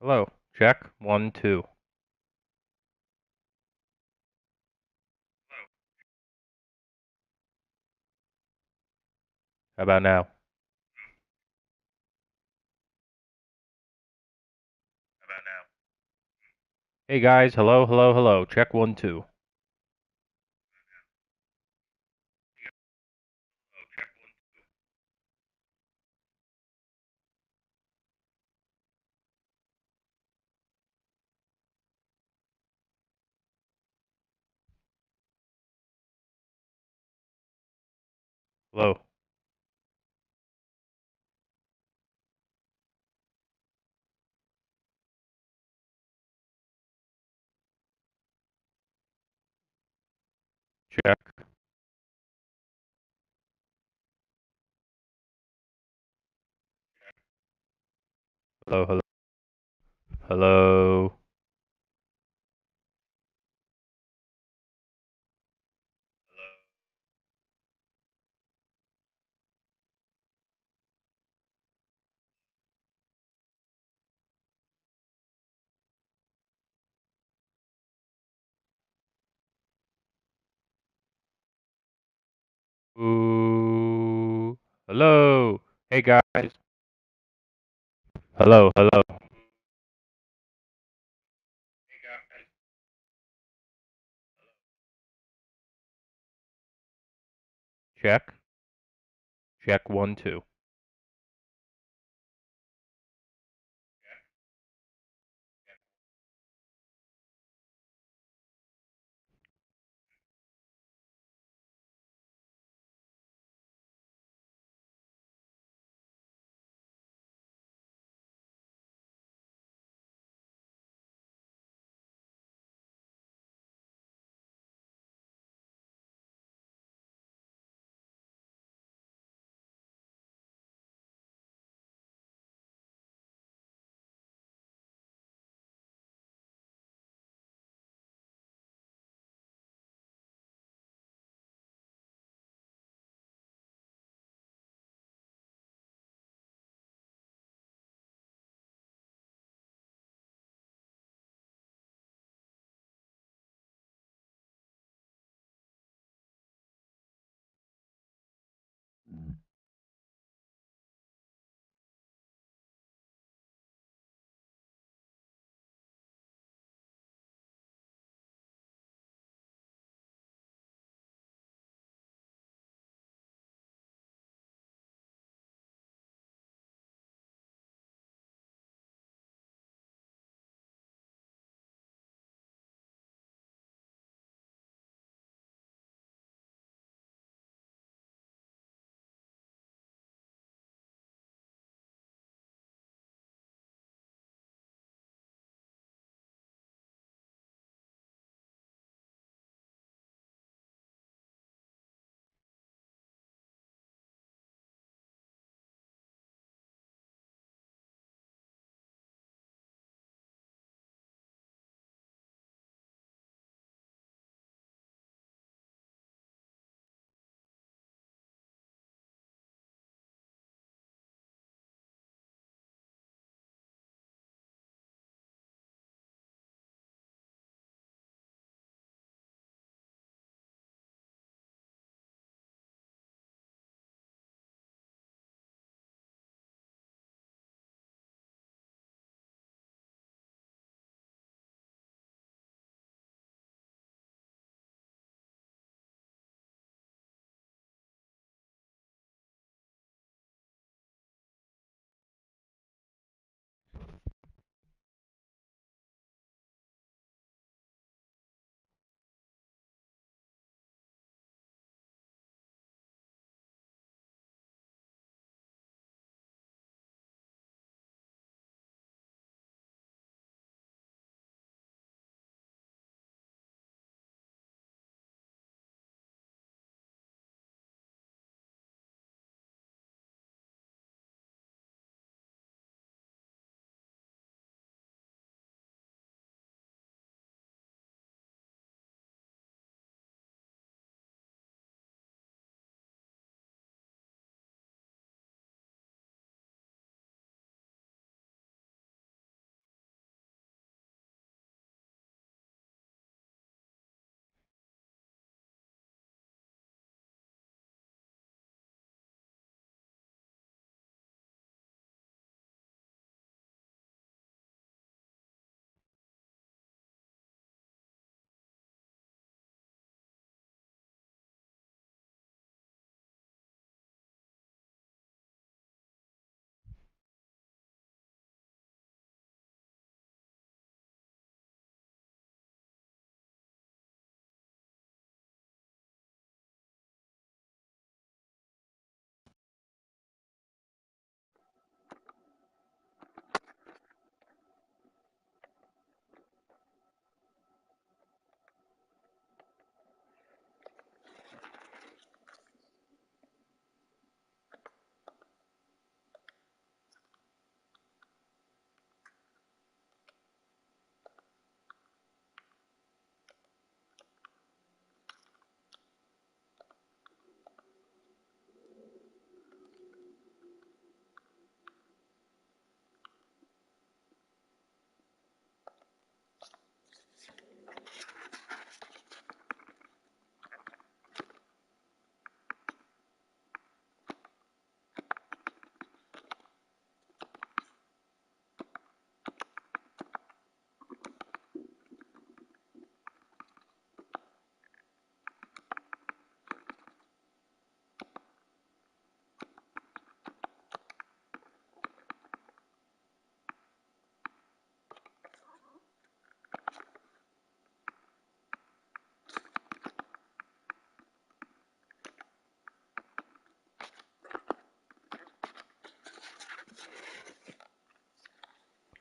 Hello. Check. 1, 2. How about now? Hey guys. Hello, hello, hello. Check 1, 2. Hello. Check. Hello, hello. Hello. Ooh. Hello. Hey guys. Hello, hello. Check. Check 1, 2.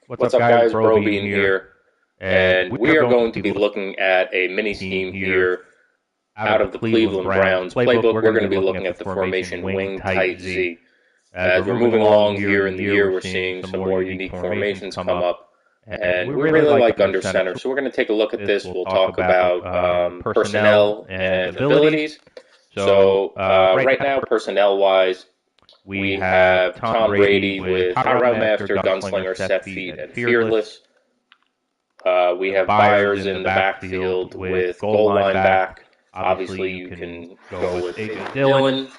What's up, guys? Brobean here, and we are going to be looking at a mini scheme here out of the Cleveland Browns playbook. We're going to be looking at the formation wing tight Z. As we're moving along here in the year, we're seeing some more unique formations come up, and we really like under center. So we're going to take a look at this. We'll talk about personnel and abilities. So right now, personnel-wise, we have Tom Brady with Hot Route Master, Gunslinger, Set Feet, and Fearless. We have Byers in the backfield with goal line back. Obviously, you can go with Dillon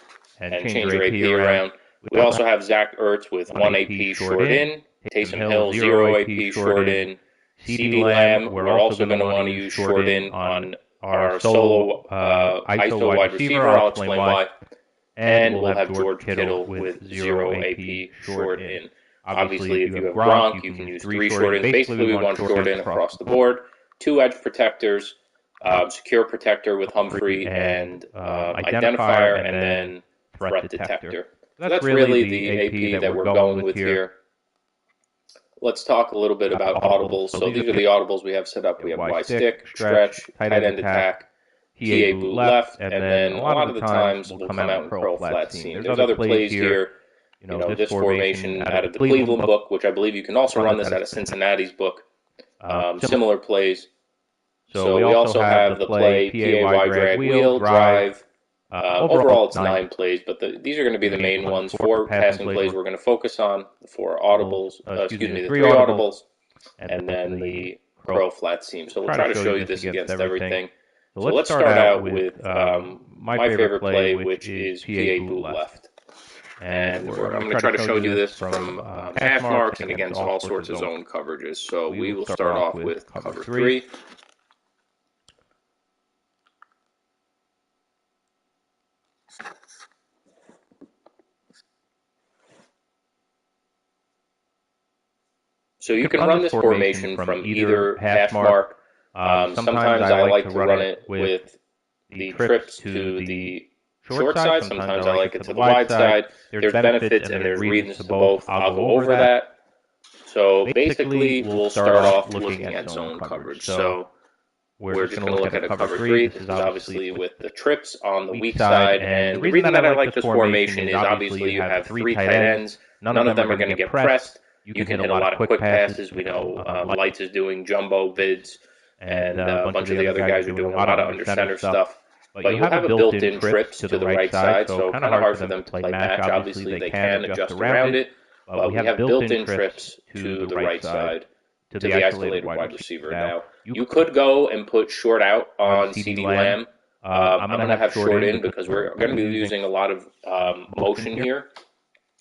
and change your AP around. We also have Zach Ertz with 1 AP short in, Taysom Hill 0 AP short in, CeeDee Lamb we're also going to want to use short in on our solo ISO wide receiver. I'll explain why. And we'll have George Kittle with 0 AP short in. Obviously, if you have Gronk, you can use 3 short ins. Basically, we want short in across the board. 2 edge protectors, secure protector with Humphrey and identifier, and then threat detector. So that's really the AP that we're going with here. Let's talk a little bit about audibles. So these are the audibles we have set up. We have Y stick, stretch, tight end attack, TA boot left, and then a lot of the times we'll come out and curl flat seam. There's other plays here. You know, this formation out of the Cleveland book, which I believe you can also run this out of Cincinnati's book. Similar plays. So we also have the play PAY drag wheel drive. Overall, it's 9 plays, but these are going to be the main ones. 4 passing plays we're going to focus on. The 4 audibles, the 3 audibles, and then the curl flat seam. So we'll try to show you this against everything. So let's start out with my favorite play, which is PA boot left. And I'm going to try to show you this from hash marks and against all sorts of zone coverages. So we will start off with cover 3. So you can run this formation from either hash mark. Sometimes I like to run it with the trips to the short side. Sometimes I like it to the wide side. There's benefits and there's reasons to both. I'll go over that. So basically, we'll start off looking at zone coverage. So we're just going to look at a cover 3. This is obviously with the trips on the weak side. And the reason that I like this formation is obviously you have 3 tight ends. None of them are going to get pressed. You can hit a lot of quick passes. We know Lights is doing jumbo vids, and a bunch of the other guys are doing a lot of under center stuff. But you have a built-in trips to the right side, so kind of hard for them to play match. Obviously, they can adjust around it, but we have built-in trips to the right side, to the isolated wide receiver. Now, you could go and put short out on CeeDee Lamb. I'm going to have short in because we're going to be using a lot of motion here.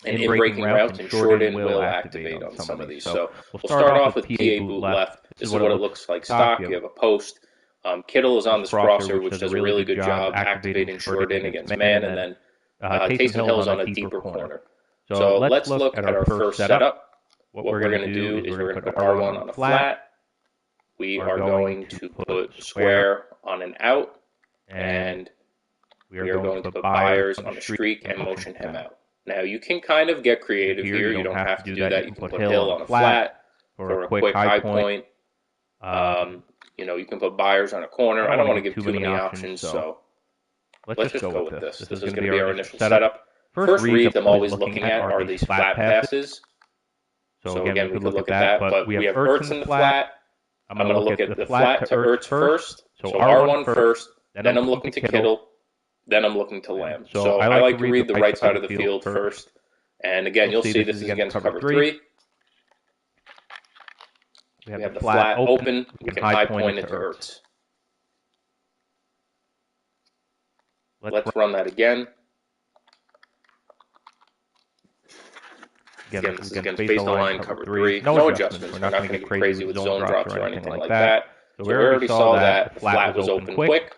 And in breaking routes, and short in will activate on some of these. So we'll start off with PA boot left. This is what it looks like stock. You have a post. Kittle is on this crosser, which does a really good job activating short in against man, and then Taysom Hill is on a deeper corner. So let's look at our first setup. What we're going to do is we're going to put R1 on a flat. We are going to put square on an out, and we are going to put Byers on a streak and motion him out. Now, you can kind of get creative here. You don't have to do that. You can put Hill on a flat for a quick high point. You know, you can put Byers on a corner. I don't want to give too many options, so let's just go with this. This is going to be our initial setup. First reads I'm always looking at are these flat passes. So again, we could look at that, but we have Ertz in the flat. I'm going to look at the flat to Ertz first. So R1 first, then I'm looking to Kittle. Then I'm looking to Lamb. So I like to read the right side of the field first. And again, you'll see this is against cover 3. We have the flat open. We can high point it to Ertz. Let's run that again. Again, this is against base line, cover 3. No adjustments. We're not going to get crazy with zone drops or anything like that. So we already saw that. The flat was open quick.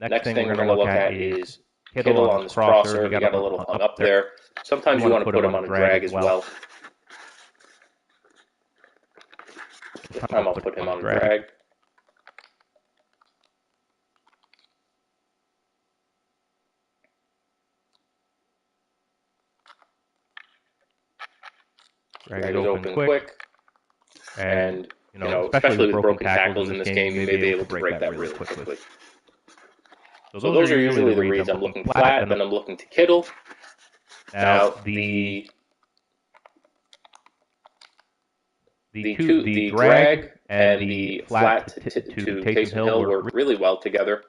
Next thing we're going to look at is Kittle on this crosser. He got a little hung up there. Sometimes you want to put him on a drag as well. This time I'll put him on a drag. Drag is open quick. And, especially with broken tackles in this game, you may be able to break that really quickly. So those are usually the reads. I'm looking flat, then I'm looking to Kittle. Now, the drag and the flat to Taysom Hill work really well together.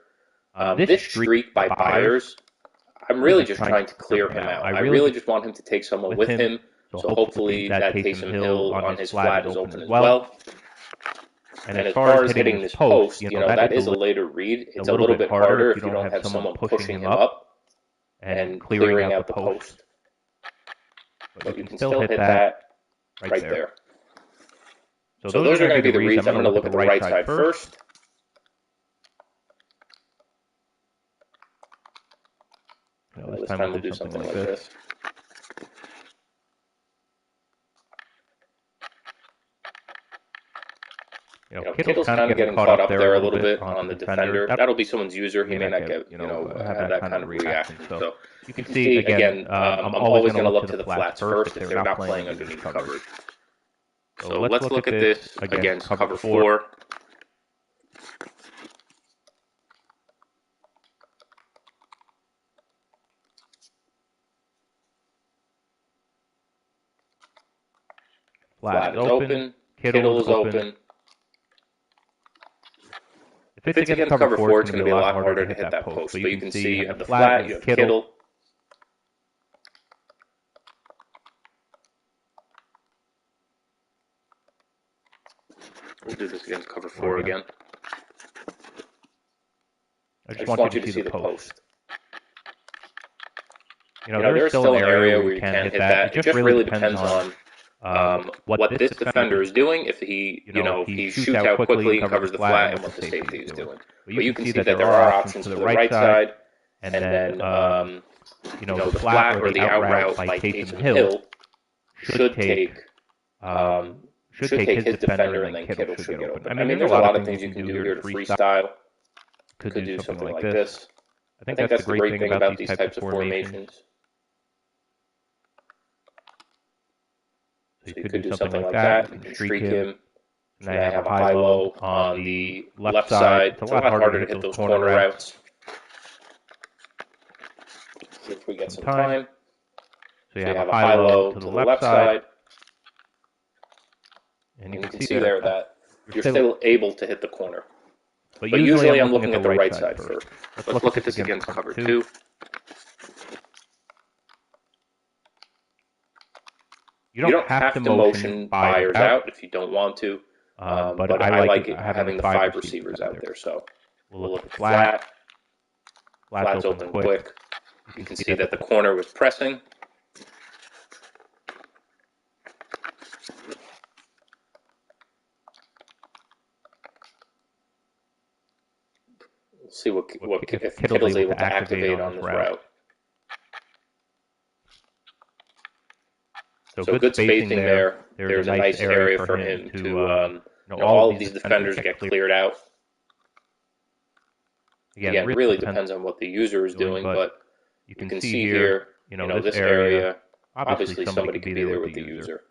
This streak by Byers, I'm really just trying to clear him out. I really just want him to take someone with him, so hopefully that Taysom Hill on his flat is open as well. And as far as hitting this post, that is a later read. It's a little bit harder if you don't have someone pushing him up and clearing out the post. But you can still hit that right there. So those are going to be the reads. I'm going to look at the right side first. This time we'll do something like this. Kittle's kind of getting caught up there a little bit on the defender. That'll be someone's user. He may not get, have that kind of reaction. So you can see, again, I'm always going to look to the flats first if they're not playing underneath coverage. So let's look at this against cover 4. Flat is open. Kittle is open. If it's against cover 4, it's going to be a lot harder to hit that post. But you can see you have the flat, you have Kittle. We'll do this against cover 4 again. I just want you to see the post. There's still an area where you can hit that. It just really depends on what this defender is doing. If he, he shoots out quickly, covers the flat, and what the safety is doing. But you can see that there are options to the right side, and then, the flat or the out route by Taysom Hill should take his defender, and then Kittle should get open. I mean, there's a lot of things you can do here to freestyle. Could do something like this. I think that's the great thing about these types of formations. So you could do something like that. You can streak him. And I have a high-low on the left side. It's a lot harder to hit those corner routes. See if we get some time. So you have a high-low to the left side. And you can see there that you're still able to hit the corner. But usually I'm looking at the right side first. Let's look at this against cover 2. You don't have to motion Byers out if you don't want to, but I like having the 5 receivers out there. So we'll look at flat. Flat's open quick. You can see that the corner was pressing. We'll see if Kittle's able to activate on this route. So good spacing there. There's a nice area for him to, all of these defenders get cleared out. Again, it really depends on what the user is doing, but you can see here, this area, obviously somebody could be there with the user.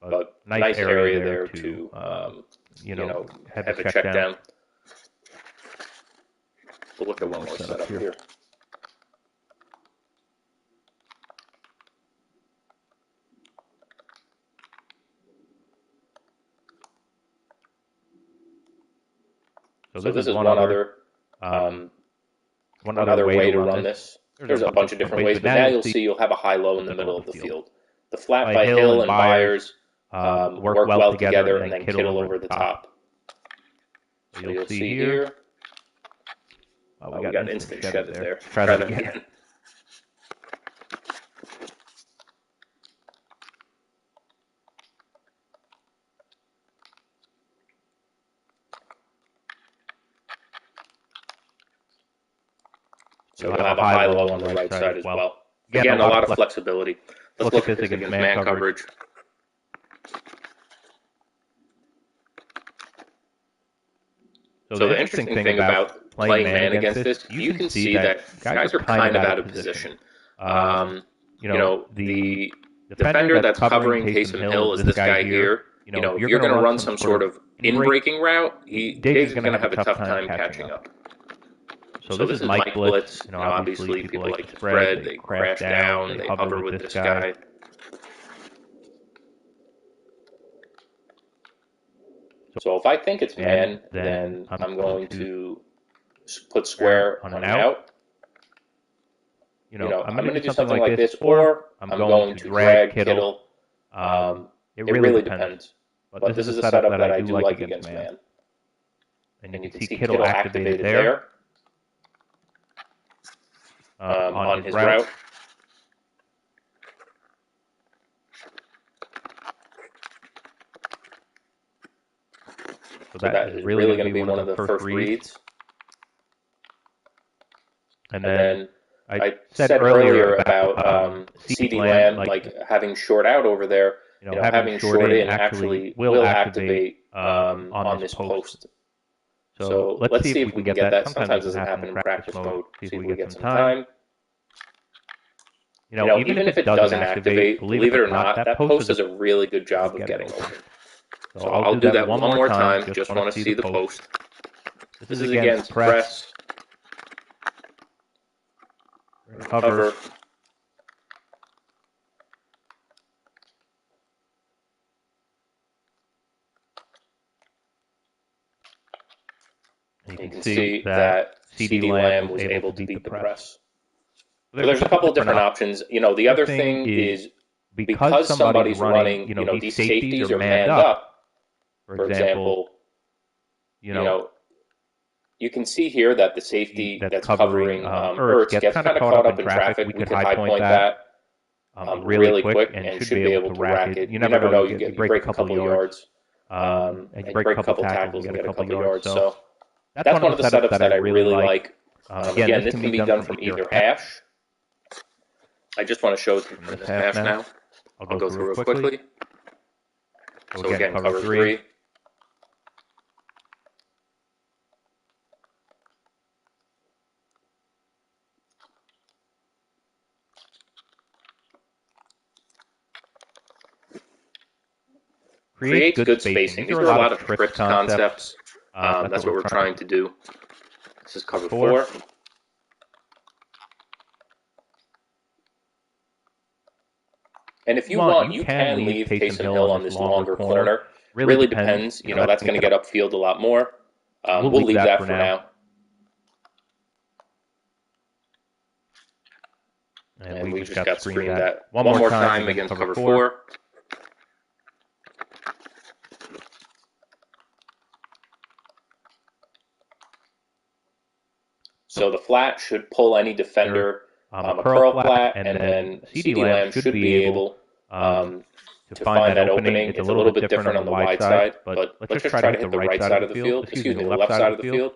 But nice area there to, have a check down. We'll look at one more setup here. So this is one other way to run this. There's a bunch of different ways, but now you'll see you'll have a high-low in the middle of the field. The flat by Hill and Byers work well together, and then Kittle over the top. So you'll see here. We got an instant shed there. Try that again. So we'll have a high-low on the right side as well. Again, a lot of flexibility. Let's look at this against man coverage. So the interesting thing about playing man against this, you can see that guys are kind of out of position. The defender that's covering Taysom Hill is this guy here. if you're going to run some sort of in-breaking route, Diggs is going to have a tough time catching up. So this is Mike Blitz. Obviously, people like to spread. They crash down. They hover with this guy. So if I think it's man, then I'm going to put square on an out. I'm going to do something like this, or I'm going to drag Kittle. It really depends. But this is a setup that I do like against man. And you can see Kittle activated there on his route. So that is really going to be one of the first reads. And then I said earlier about CeeDee Lamb, like having short out over there. Having short in actually will activate on this post. So let's see if we can get that. Sometimes it doesn't happen in practice mode. See if we get some time. Even if it doesn't activate, believe it or not, that post does a really good job of getting open. So I'll do that one more time. Just want to see the post. This is against press. Cover. You can see that CeeDee Lamb was able to beat the press. So there's a couple of different options. The other thing is because somebody's running, these safeties are manned up. For example, you can see here that the safety that's covering Ertz gets kind of caught up in traffic. We could high point that really quick and should be able to rack it. You never know. You break a couple of yards, and you break a couple of tackles and get a couple of yards. So that's one of the setups that I really like. Again, this can be done from either hash. I just want to show it from this hash now. I'll go through it quickly. So again, cover 3. Creates good spacing. These are a lot of trick concepts. That's what we're trying to do. This is cover 4. And if you want, you can leave Taysom Hill on this longer corner. Really depends. That's going to get upfield a lot more. We'll leave that for now. And we just got screened that one more time against cover 4. So the flat should pull any defender a curl flat, and then CeeDee Lamb should be able to find that opening. It's a little bit different on the wide side, but let's just try to hit the right side of the field. Excuse me, the left side of the field.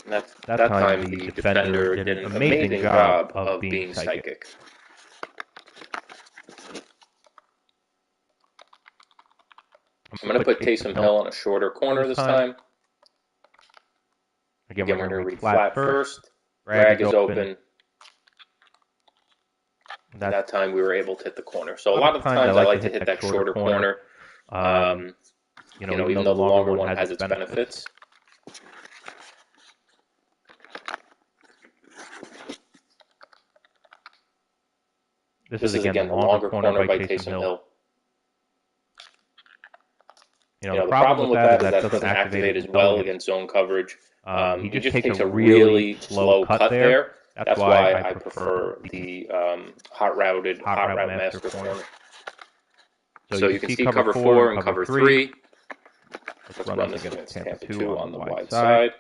And that time the defender did an amazing job of being psychic. I'm going to put Taysom Hill on a shorter corner this time. Again, we're going to read flat first. Drag is open. That time we were able to hit the corner. So a lot of times I like to hit that shorter corner. Even though the longer one has its benefits. This is again the longer corner by Taysom Hill. The problem with that is that doesn't activate as well against zone coverage. He just takes a really slow cut there. That's why I prefer the hot route master corner. So you can see cover 4 and cover 3. Let's run this against Tampa 2 on the wide side.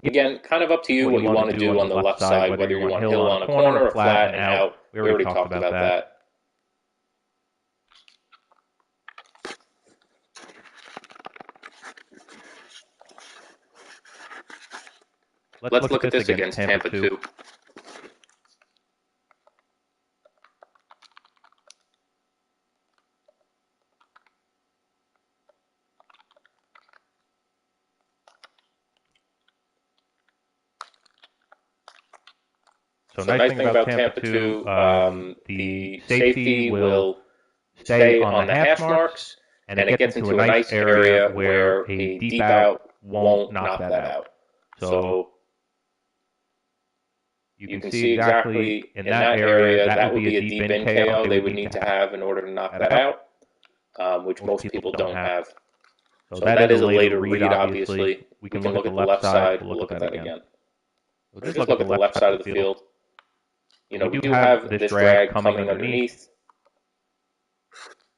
Again, kind of up to you what you want to do on the left side, whether you want Hill on a corner or flat and out. We already talked about that. Let's look at this against Tampa 2. So nice thing about Tampa 2, the safety will stay on the hash marks, and it gets into a nice area where a deep out won't knock that out. So you can see exactly in that area, that would be a deep in KO they would need to have in order to knock that out, which most people don't have. So that is a later read, obviously. We can look at the left side. We'll look at that again. So just look at the left side of the field. You know, we do have this drag coming underneath.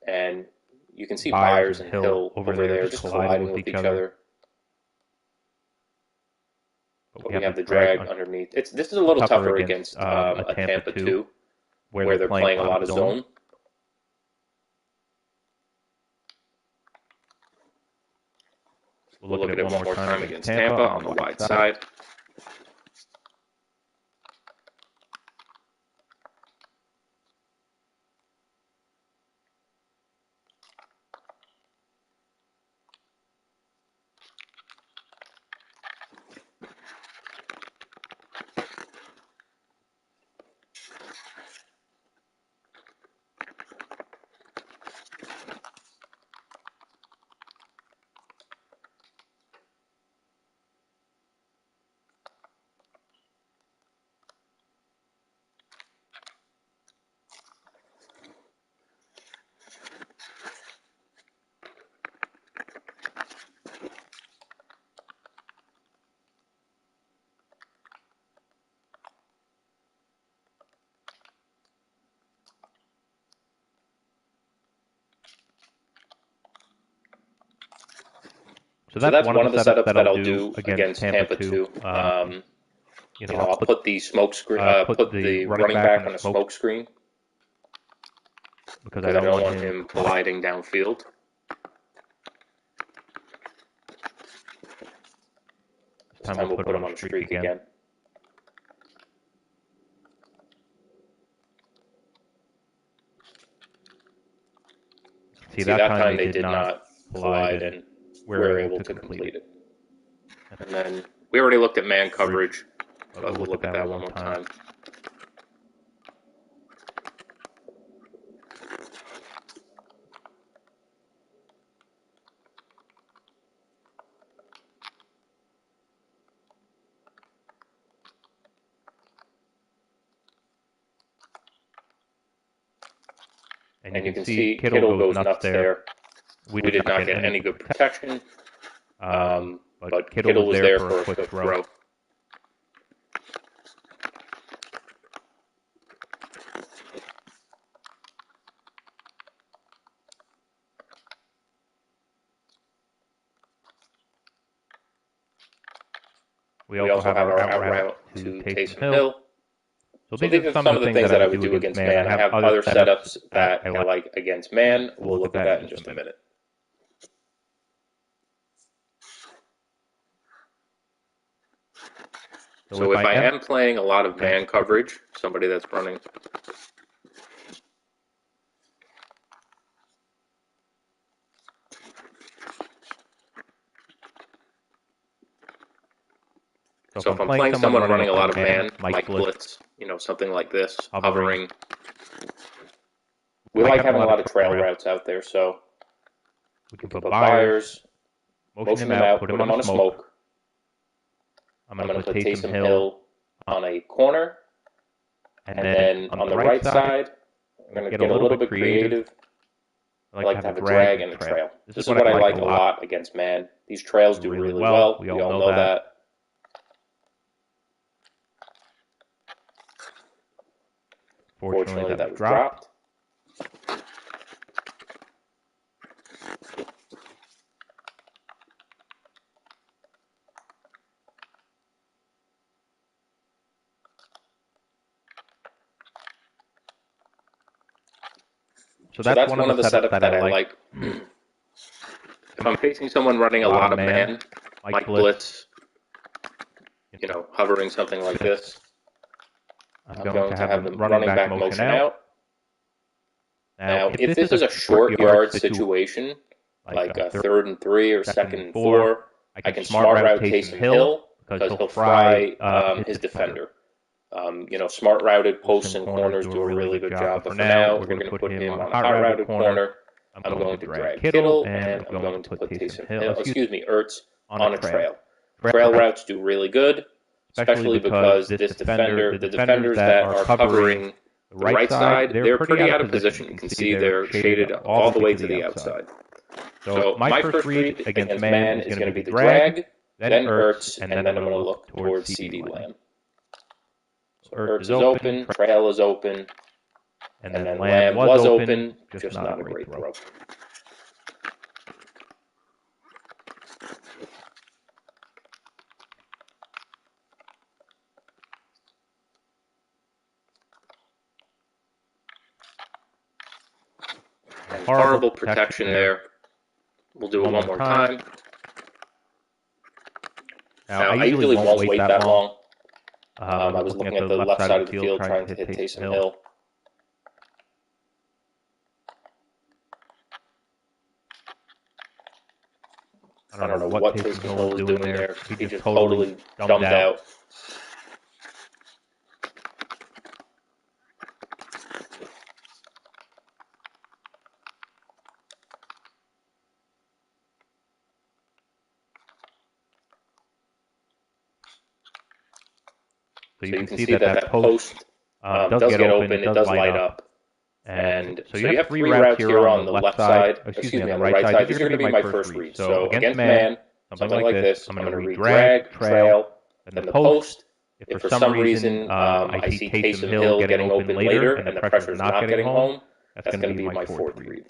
And you can see Byers and Hill over there just colliding with each other. But we have the drag underneath. This is a little tougher against a Tampa 2, where they're playing a lot of zone. We'll look at it one more time against Tampa on the wide side. So that's one of the setups that I'll do against Tampa 2. I'll put the smoke screen, put the running back on a smoke screen because I don't want him colliding downfield. This time we'll put him on a streak again. See, that time they did not collide, and we were able to complete it. And then we already looked at man coverage, but we'll look at that one more time. And you can see Kittle goes nuts there. We did not get any good protection, but Kittle was there for a quick throw. We also have our out route to Taysom Hill. So these are some of the things that I would do against man. I have other setups that I like against man. We'll look at that in just a minute. So if I am playing a lot of man coverage, somebody that's running So if I'm playing someone running a lot of man, Mike Blitz, something like this, hovering. We like having a lot of trail routes out there, so we can put Byers, motion him out, put him on a smoke. I'm going to put Taysom Hill on a corner, and then on the right side, I'm going to get a little bit creative. I like to have a drag and a trail. This is what I like a lot against man. These trails do really well. We all know that. Fortunately, that was dropped. So that's one of the setups that I like. If I'm facing someone running a lot of man, Mike Blitz, hovering something like this, I'm going to have them running back motion out. Now, if this is a short yard situation, like a 3rd and 3 or 2nd and 4, I can smart route Taysom Hill because he'll fry his defender. Smart routed posts and corners do a really good job. But for now, we're going to put him on a hot routed corner. I'm going to drag Kittle, and I'm going to put Ertz on a trail. Trail routes do really good, especially because the defenders that are covering the right side, they're pretty out of position. You can see they're shaded all the way to the outside. So my first read against man is going to be the drag, then Ertz, and then I'm going to look towards CeeDee Lamb. So Ertz is open, trail is open, and then Lamb was open, just not a great throw. Horrible protection there. We'll do it one more time. Now, I usually won't wait that long. I was looking at the left side of the field trying to hit Taysom Hill. I don't know what Taysom Hill was doing there. He just totally dumbed out. So you can see that post does get open, it does light up. And so you have 3 routes here on the left side, on the right side. These are going to be my first read. So against man, something like this, I'm going to read drag, trail, then the post. If for some reason I see Taysom Hill getting open later and the pressure's not getting home, that's going to be my fourth read.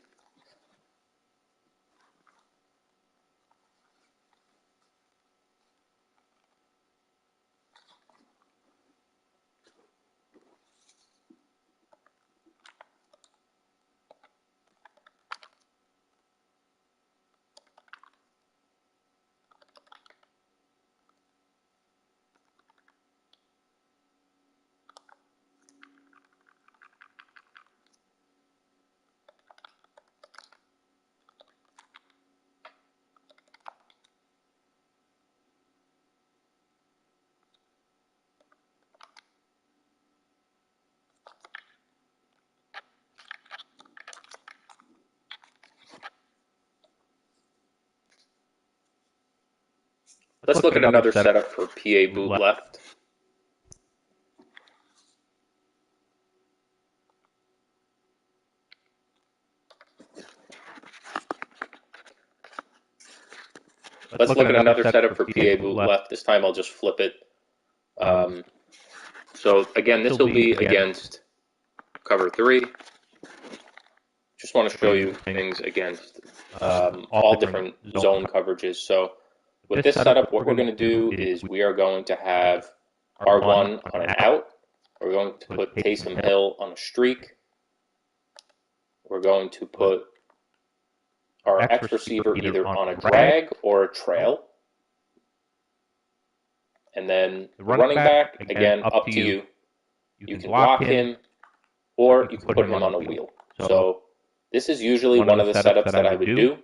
Let's look at another setup for PA boot left. Let's look at another setup for PA boot left. This time I'll just flip it. So again, this will be against cover 3. Just want to show you things against all different zone coverages. So with this setup, what we're going to do is we are going to have R1 on an out. We're going to put Taysom Hill on a streak. We're going to put our X receiver either on a drag or a trail. And then the running back, again, up to you. You can lock him or you can put him on a wheel. So this is usually one of the setups that I would do.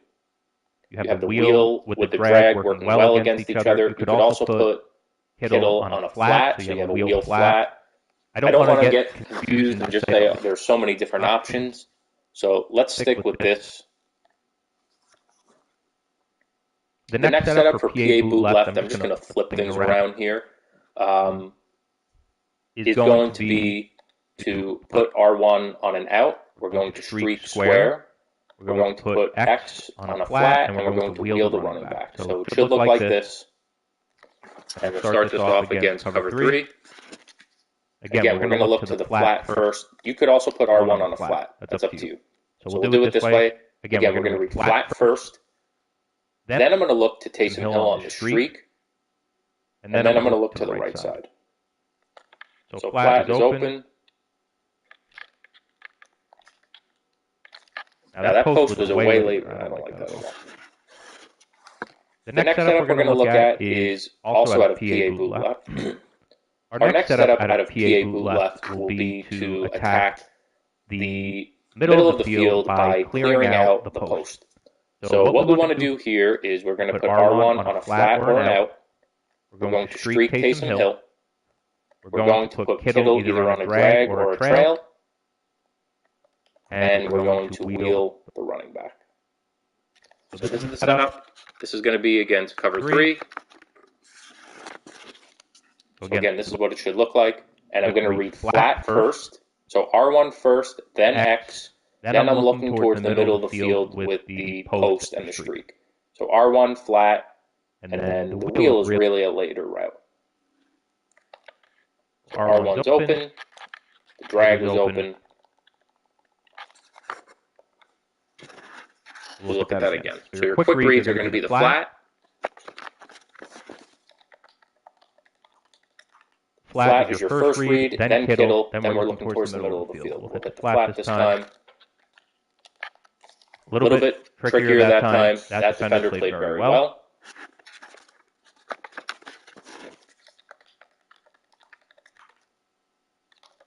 You have the wheel with the drag working well against each other. You could also put Kittle on a flat, so you have a wheel flat. I don't want to get confused and just say there's so many different options. So let's stick with this. The next setup for PA boot left, I'm just going to flip things around here, is going to be to put R1 on an out. We're going to streak square. We're going to put X on a flat, and we're going to wheel the running back. So it should look like this. And we'll start this off against cover 3. Again, we're going to look to the flat first. You could also put R1 on a flat. That's up to you. So we'll do it this way. Again, we're going to read flat first. Then I'm going to look to Taysom Hill on the streak. And then I'm going to look to the right side. So flat is open. Now that post was way late. I don't like that at all. The next setup we're going to look at is also out of PA boot left. Our next setup out of PA boot left will be to attack the middle of the field by clearing out the post. So what we want to do here is we're going to put R1 on a flat or an out. We're going to streak Taysom Hill. We're going to put Kittle either on a drag or a trail. And we're going to wheel the running back. So this is the setup. This is going to be against cover 3. So again, this is what it should look like. And I'm going to read flat first. So R1 first, then X. Then I'm looking towards the middle of the field with the post and the streak. So R1 flat, and then the wheel is really a later route. R1's open, the drag is open. We'll look at that again. So your quick reads are going to be the flat. Flat is your first read, then Kittle, then we're looking towards the middle of the field. We'll hit the flat this time. A little bit trickier that time. That defender played very well.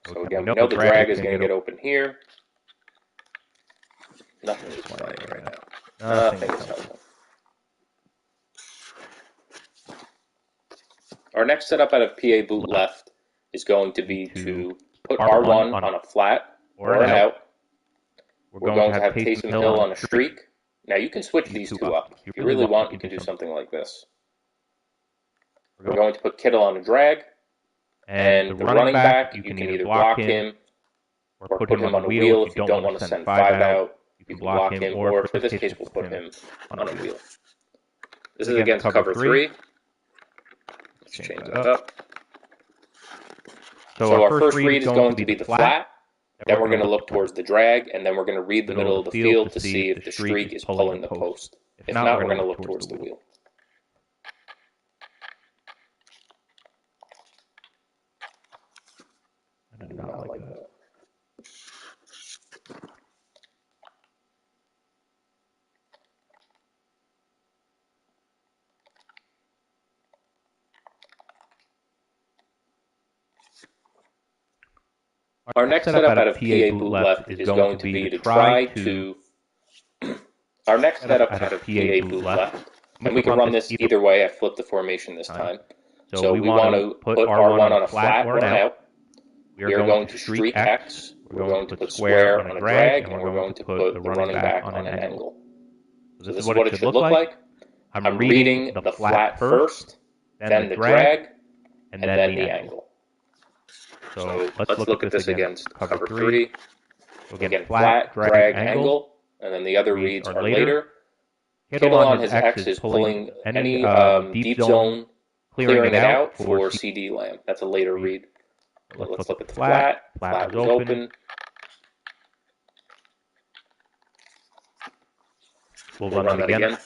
So again, we know the drag is going to get open here. Nothing is flying right now. Nothing is helpful. Our next setup out of PA boot left is going to be to put R1 on a flat or an out. We're going to have Taysom Hill on a streak. Now you can switch these two up. If you really want, you can do something like this. We're going to put Kittle on a drag. And the running back, you can either block him or put him on a wheel if you don't want to send 5 out. You can block him, or for this case, we'll put him on a wheel. This is against cover 3. Let's change that up. So our first read is going to be the flat. Then we're going to look towards the drag, and then we're going to read the middle of the field to see if the streak is pulling the post. If not, we're going to look towards the wheel. I do not like that. Our next setup out of PA boot left is going to be to try to... Our next setup out of PA boot left, and we can run this either way. I flipped the formation this time. So we want to put R1 on a flat or an out. We are going to streak X. We're going to put square on a drag, and we're going to put the running back on an angle. So this is what it should look like. I'm reading the flat first, then the drag, and then the angle. So let's look at this against cover 3. Again, flat, drag, angle, and then the other reads are later. Kittle on his X is pulling any deep zone, clearing it out for CD Lamb. That's a later read. Let's look at the flat. Flat is open. We'll run that again.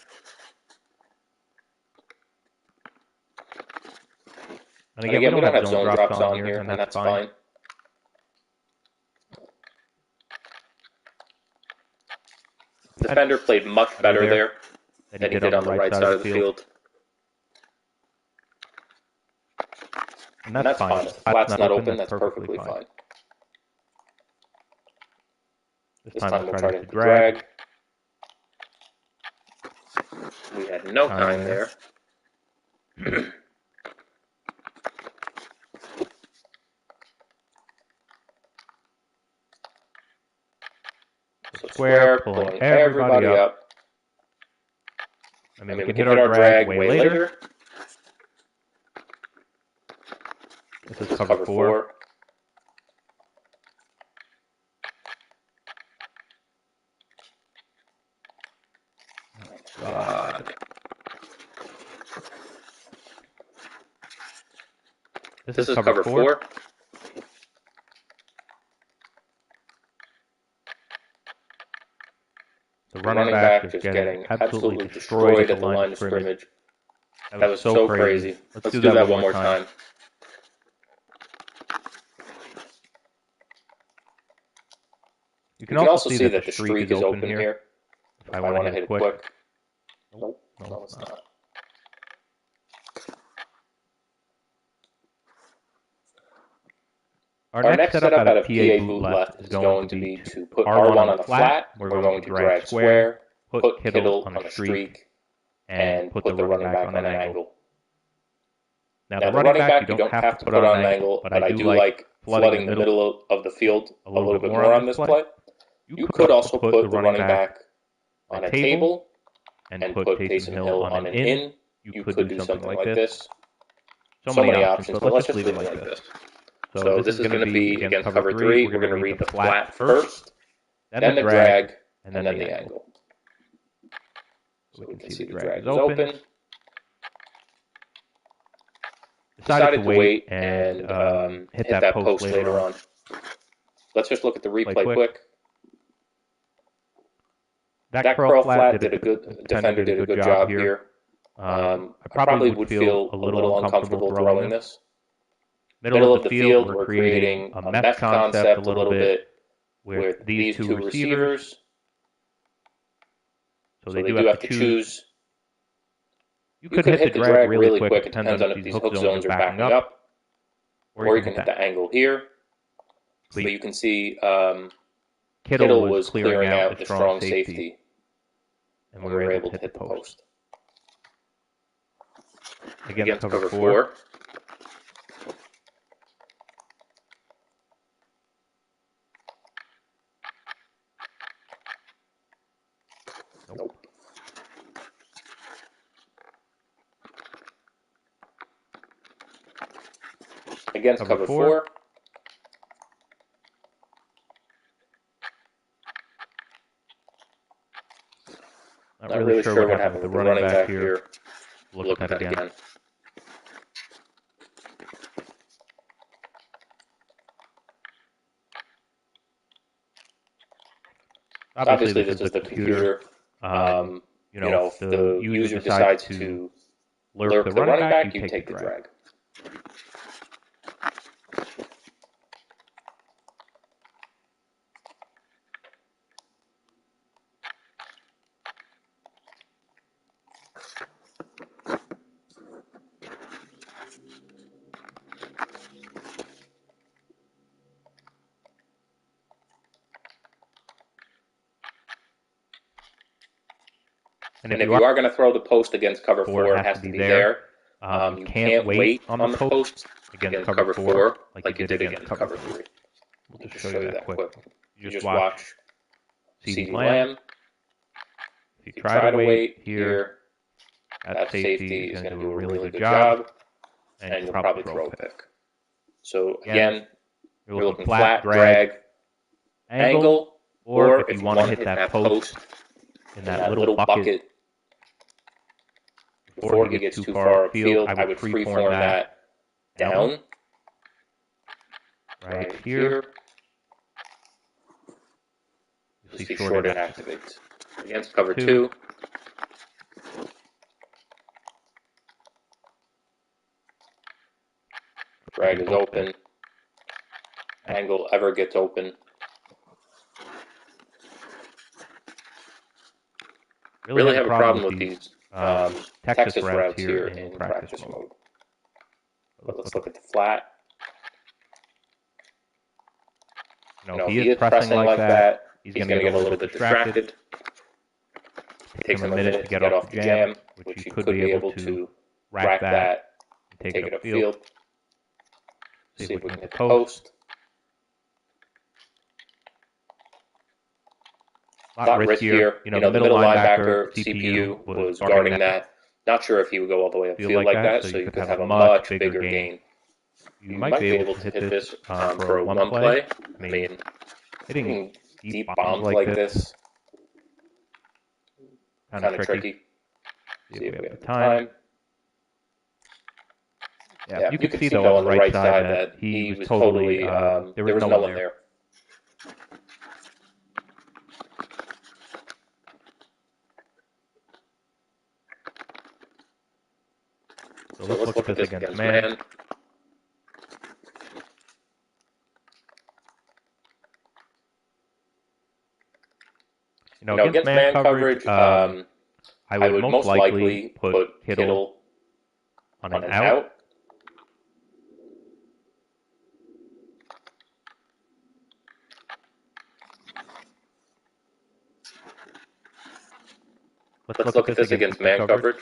And again, we don't have zone drops on here, and that's fine. The defender played much better there than he did on the right side of the field. And that's fine. If the flat's not open, that's perfectly fine. This time we'll try to drag. We had no time there. So square, pulling everybody up. I mean, we can hit our drag way later. This is cover 4. Oh, God. This is cover 4. The running back is getting absolutely destroyed at the line of scrimmage. That was so crazy. Let's do that one more time. You can also see that the streak is open here. If I want to hit it quick. Nope, no, it's not. Our next setup out of PA boot left is going to be to put R1 on a flat. We're going to drag square, put Kittle on a streak, and put the running back on an angle. Now, the running back, you don't have to put on an angle, but I do like flooding the middle of the field a little bit more on this play. You could also put the running back on a table and put Taysom Hill on an in. You could do something like this. So many options, but let's just leave it like this. So this is going to be against cover 3. We're going to read the flat first, then the drag, and then the angle. So we can see the drag is open. Decided to wait and hit that post later on. Let's just look at the replay quick. That curl flat defender did a good job here. I probably would feel a little uncomfortable throwing this. Middle of the field, we're creating a mesh concept a little bit with these two receivers. So they do have to choose. You could hit the drag really quick. It depends on if these hook zones are backing up. Or you can hit the angle here. But you can see Kittle was clearing out the strong safety. And we were able to hit the post. Against cover 4. Nope. Against cover 4. Not really sure what happened with the running back here. Look at that again. Obviously, this is the computer. If the user decides to lurk the running back, you take the drag. And if you are going to throw the post against cover 4, it has to be there. You can't wait on the post against cover 4 like you did against cover 3. We'll just show you that quick. You just watch CeeDee Lamb. If you try to wait here, that safety is going to do a really good job, and you'll probably throw a pick. So again, you're looking flat, drag, angle, or if you want to hit that post in that little bucket before he gets too far upfield, I would freeform that down right here. You'll see short and activates. Against cover 2. Drag is open. Angle ever gets open. Really have a problem with these Texas routes here in practice mode. But let's look at the flat. He is pressing like that. He's going to get a little bit distracted. It takes him a minute to get off the jam, which you could be able to rack that and take it upfield. See if we can hit the post. A lot riskier. The middle linebacker, CPU, was guarding that. Not sure if he would go all the way upfield like that, so you could have a much bigger gain. You might be able to hit this for a one play. I mean, hitting deep bombs like this, kind of tricky. See if we have the time. Yeah, you could see though on the right side that he was totally, there was no one there. So let's look at this against man. Against man coverage, I would most likely put Kittle on an out. Let's look at this against man coverage.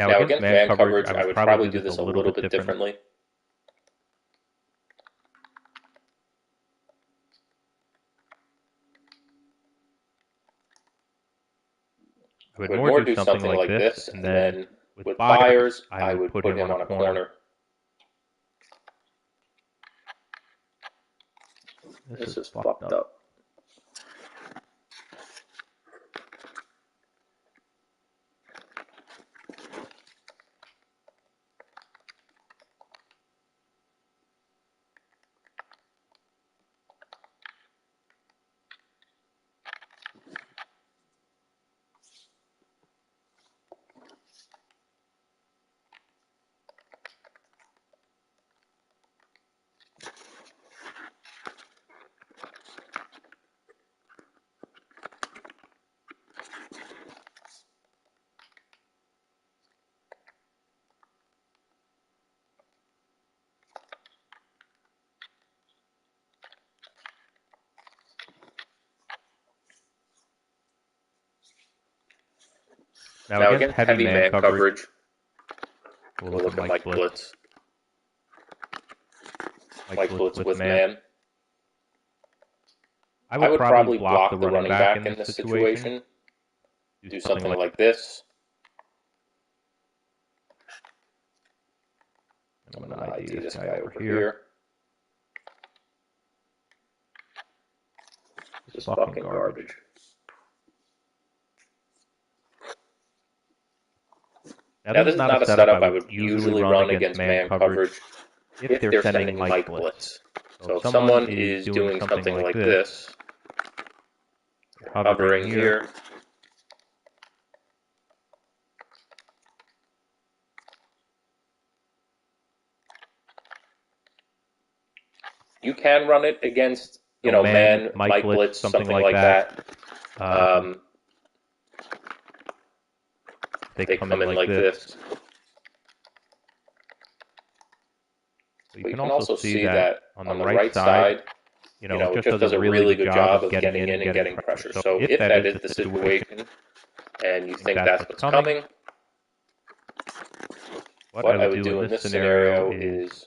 Now against man coverage, I would probably do this a little bit differently. I would more do something like this, and then with Byers, I would put him on a corner. This is fucked up. Now against heavy man coverage, we'll look at Mike Blitz. Mike Blitz with man. I would probably block the running back in this situation. Do something like this. I'm going to ID this guy over here. This is fucking garbage. Now this is not a setup I would usually run against man coverage if they're sending Mike Blitz. So if someone is doing something like this, hovering here, you can run it against, man, Mike Blitz, something like that. They come in like this. But you can also see that on the right side, it just does a really good job of getting in and getting pressure. So if that is the situation, and you think that's what's coming, what I would do in this scenario is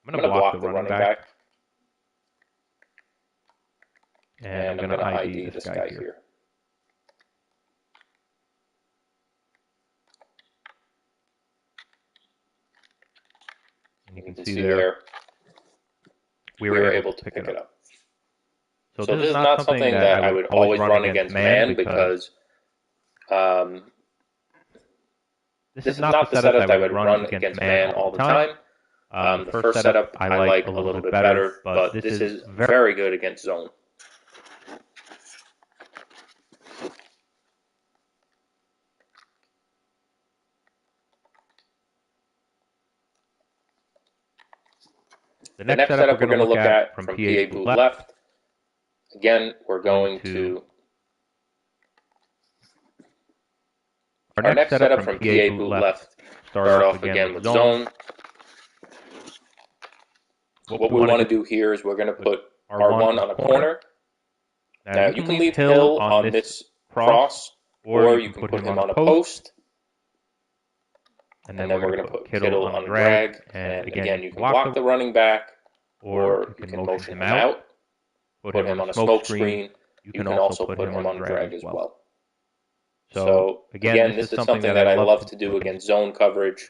I'm going to block the running back, and I'm going to ID this guy here. And you can see there, we were able to pick it up. So this is not something that I would always run against man because this is not the setup I would run against man all the time. The first setup I like a little bit better, but this is very good against zone. The next setup we're going to look at from PA boot left. Again, we're going to... Our next setup from PA boot left, start off again with zone. What we want to do here is we're going to put R1 on a corner. Now, you can leave Hill on this cross, or you can put him on a post. And then we're going to put Kittle on drag. And again, you can block the running back, or you can motion him out, put him on a smoke screen. You can also put him on drag as well. So again, this is something that I love to do against zone coverage.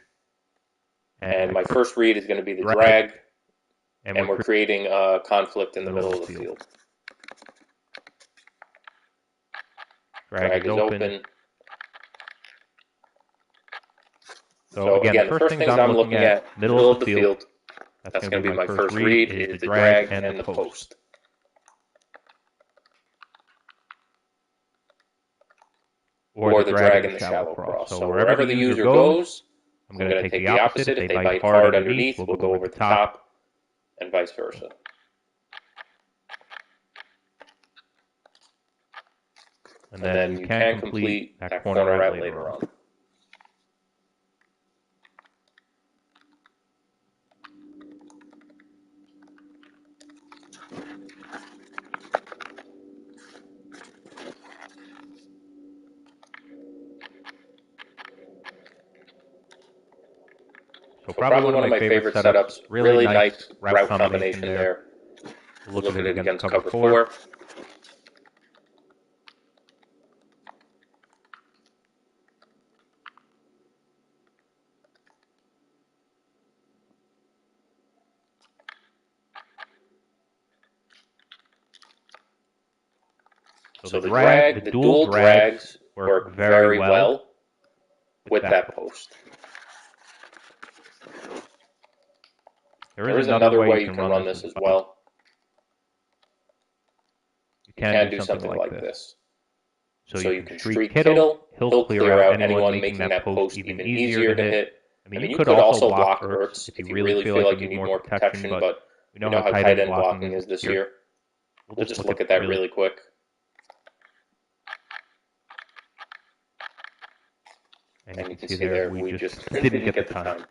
And my first read is going to be the drag. And we're creating a conflict in the middle of the field. Drag is open. So again, the first things I'm looking at, middle of the field, that's going to be my first read, is the drag and the post. Or the drag and the shallow cross. So wherever the user goes, I'm going to take the opposite. If they bite hard underneath, we'll go over the top, and vice versa. And then you can complete that corner route later on. So probably one of my favorite setups. Really nice route combination there. We'll look at it against cover 4. So the dual drags work very well with that post. There is another way you can run this as well. You can do something like this. So you can streak Kittle, he'll clear out anyone, making that post even easier to hit. I mean, you could also block Ertz if you really feel like you need more protection, but we know how tight end blocking is this year. We'll just look at that really quick. And you can see there, we just didn't get the time.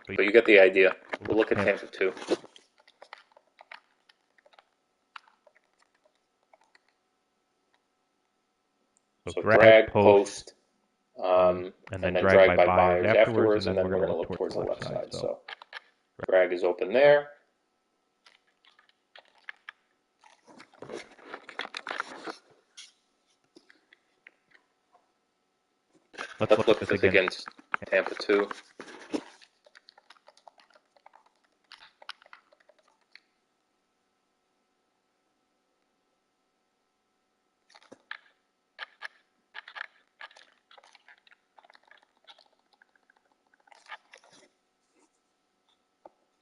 But you get the idea. We'll look at Tampa 2. So drag, post, and then drag by Byers afterwards, and then we're going to look towards the left side. So drag is open there. Let's look at this against Tampa 2.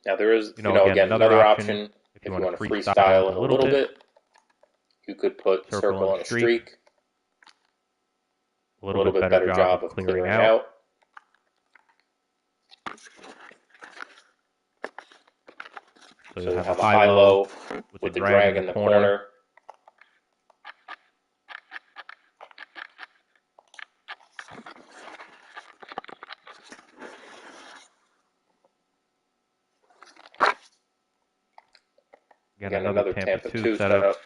Now there is, again, another option if you want to freestyle a little bit. You could put circle on a streak. A little bit better job of clearing out. So you have a high-low with the drag in the corner. Again, another Tampa 2 setup.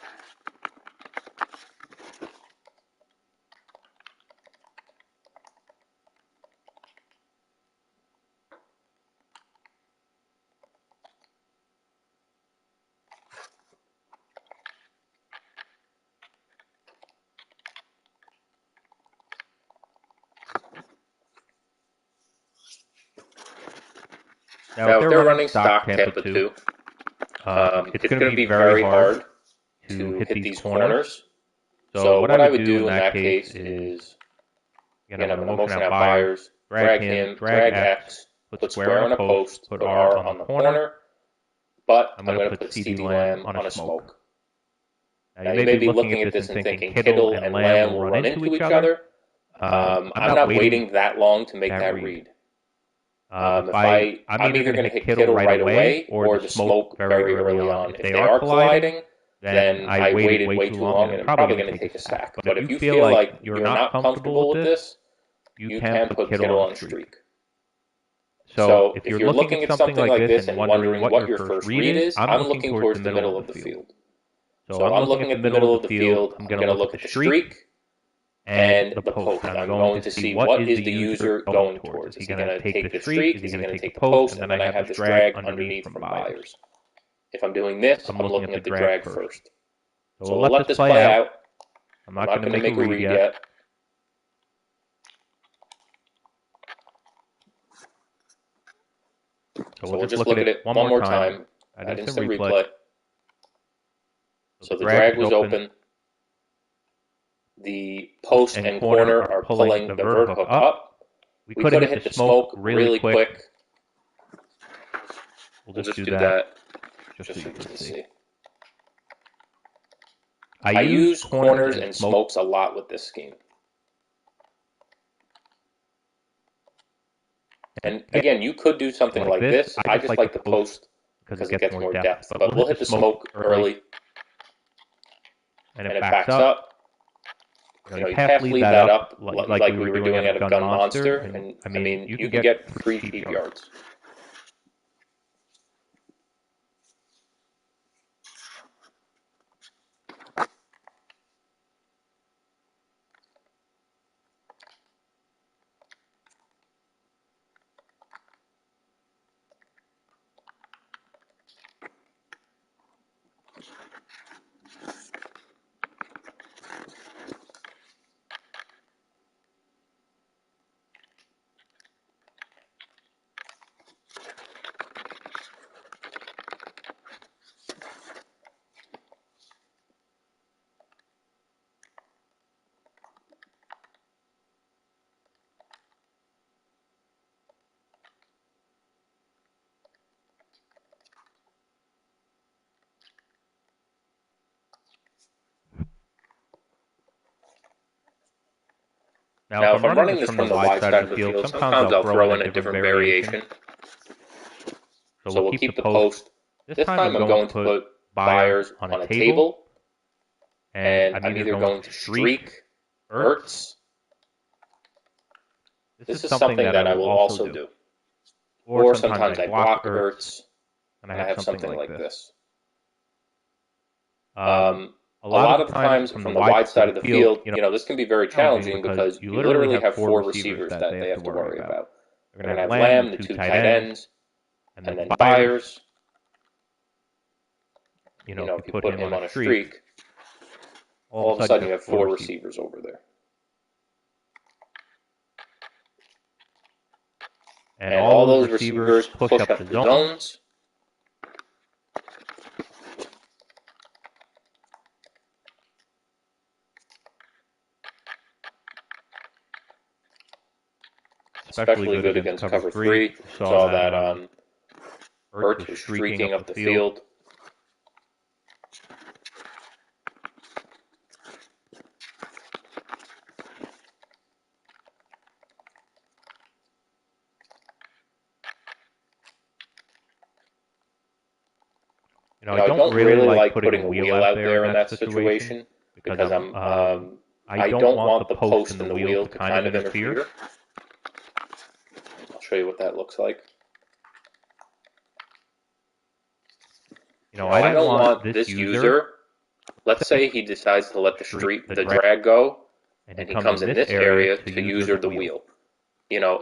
Now, if they're running stock Tampa 2, it's going to be very hard to hit these corners. So what I would do in that case is, again, I'm going to motion out Byers, drag him, drag X, put square on a post, put R on the corner, but I'm going to put CeeDee Lamb on a smoke. Now, you may be looking at this and thinking Kittle and Lamb will run into each other. I'm not waiting that long to make that read. I'm either going to hit Kittle right away or the smoke very early on. If they are colliding, then I waited way too long and I'm probably going to take a sack. But if you feel like you're not comfortable with this, you can put Kittle on a streak. So if you're looking at something like this and wondering what your first read is, I'm looking towards the middle of the field. So I'm looking at the middle of the field. I'm going to look at the streak and the post. I'm going to see what is the user going towards. Is he going to take the streak? Is he going to take the post? And then I have this drag underneath from Byers. If I'm doing this, I'm looking at the drag first. So we'll let this play out. I'm not going to make a read yet. So we'll just look at it one more time. Add in some replay. So the drag was open. The post and corner are pulling the vert hook up. We could have hit the smoke really quick. We'll just do that just so you can see. I use corners and smokes a lot with this scheme. And again, you could do something like this. I just like the post because it gets more depth. But we'll hit the smoke early. And it backs up. You half lead that up like we were doing at a gun monster. And I mean, you can get 3 cheap yards. Now, if I'm running this from the wide side of the field, sometimes I'll throw in a different variation. So we'll keep the post. This time I'm going to put Byers on a table, and I'm either going to streak Ertz. This is something that I will also do. Or sometimes I block Ertz, and I have something like this. A lot of times from the wide side of the field, this can be very challenging because you literally have 4 receivers that they have to worry about. They're going to have Lamb, the 2 tight ends, and then Byers. If you put him on a streak, all of a sudden you have 4 receivers over there. And all those receivers push up the zones. Especially good against cover 3. Saw that Ertz was streaking up the field. I don't really like putting a wheel out there in that situation because I don't want the post and the wheel to kind of interfere. I'll show you what that looks like. I don't want this user, let's say he decides to let the drag go, and he comes in this area to user the wheel.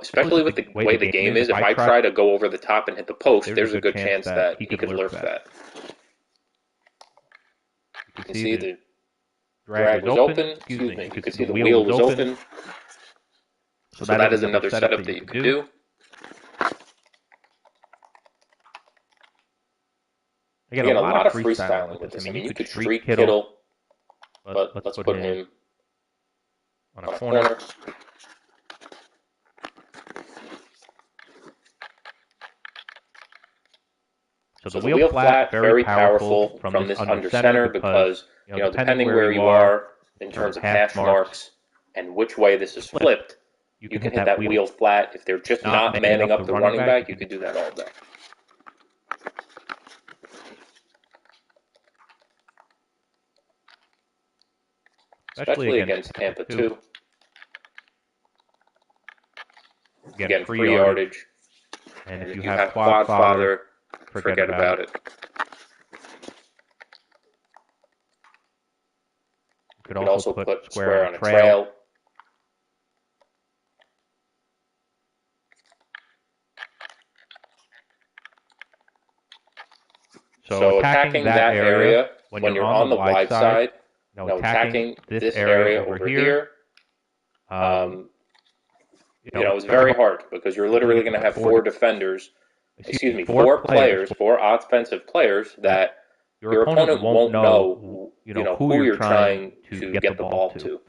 Especially with the way the game is, if I try to go over the top and hit the post, there's a good chance that he could lurk that. You can see the drag was open. Excuse me. You can see the wheel was open. So that is another setup that you could do. Again, a lot of freestyling with this. You could streak Kittle, but let's put him on a corner. So the wheel flat, very powerful from this under center because, depending where you are in terms of hash marks and which way this is flipped, you can hit that wheel flat. If they're just not manning up the running back, you can do that all day. Especially against Tampa 2. Again, free yardage. And if you have quad fodder, forget about it. You could also put square on a trail. So attacking that area when you're on the wide side, attacking this area over here, is very hard because you're literally going to have 4 defenders. Four offensive players that your opponent won't know, who you're trying to get the ball to.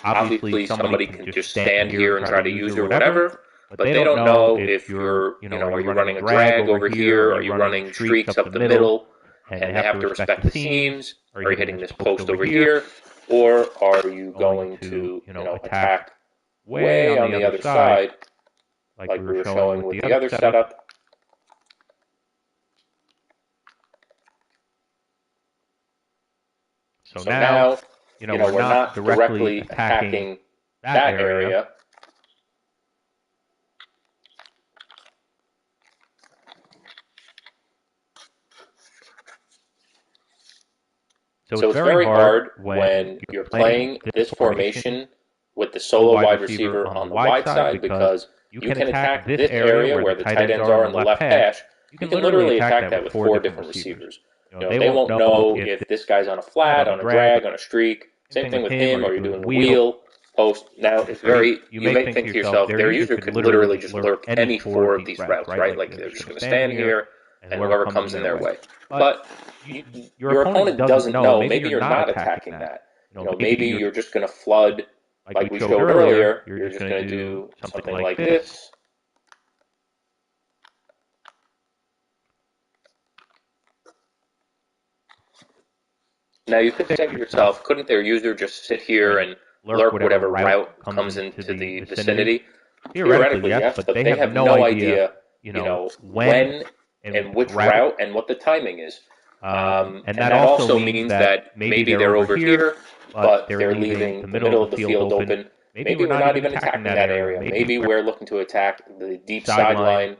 Obviously, somebody can just stand here and try to use or whatever, but they don't know if you're, are you running a drag over here? Are you running streaks up the middle? And they have to respect the seams. Are you hitting this post over here? Or are you going to, attack way on the other side, like we were showing with the other setup? So now, we're not directly attacking that area. So it's very hard when you're playing this formation with the solo wide receiver on the wide side because you can attack this area where the tight ends are in the left hash. You can literally attack that with 4 different receivers. They won't know if this guy's on a flat, on a drag, on a streak. Same thing with him, or you're doing wheel, post. Now, you may think to yourself, their user could literally just lurk any 4 of these routes, right? Like they're just going to stand here, and whoever comes in their way. But your opponent doesn't know. Maybe you're not attacking that. Maybe you're just going to flood, like we showed earlier. You're just going to do something like this. Now, you could say to yourself, couldn't their user just sit here and lurk whatever route comes into the vicinity. Theoretically, yes, but they have no idea, when and which route and what the timing is. And that also means that maybe they're over here, but they're leaving the middle of the field open. Maybe we're not even attacking that area. Maybe we're looking to attack the deep sideline.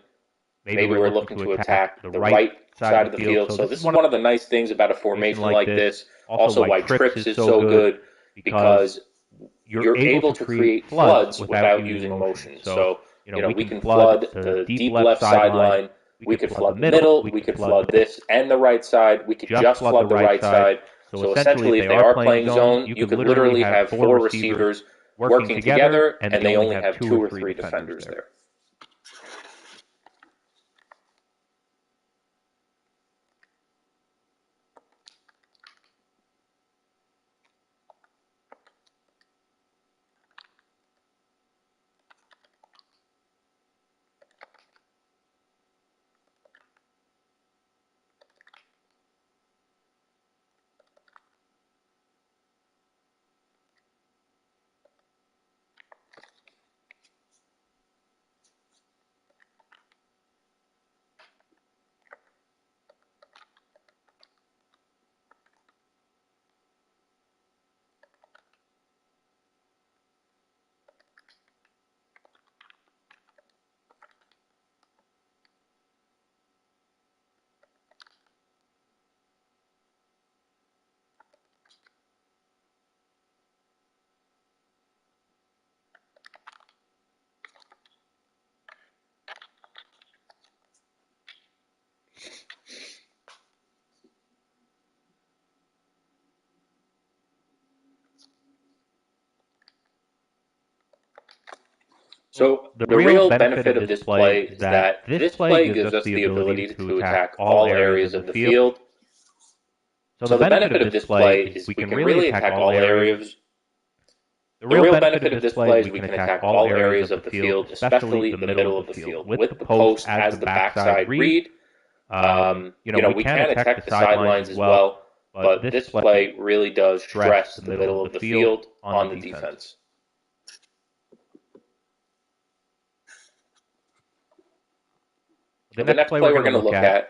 Maybe we're looking to attack the right side of the field. So this is one of the nice things about a formation like this. Also why Trips is so good, because you're able to create floods without using motion. So, we can flood the deep left sideline, we could flood the middle, we could flood this and the right side, we could just flood the right side. So essentially, if they are playing zone, you could literally have 4 receivers working together, and they only have 2 or 3 defenders there. So the real benefit of this play is that this play gives us the ability to attack all areas of the field. So the benefit of this play is we can really attack all areas. The real benefit of this play is we can attack all areas of the field, especially the middle of the field, with the post as the backside read. We can attack the sidelines as well, but this play really does stress the middle of the field on the defense. The next play we're going to look at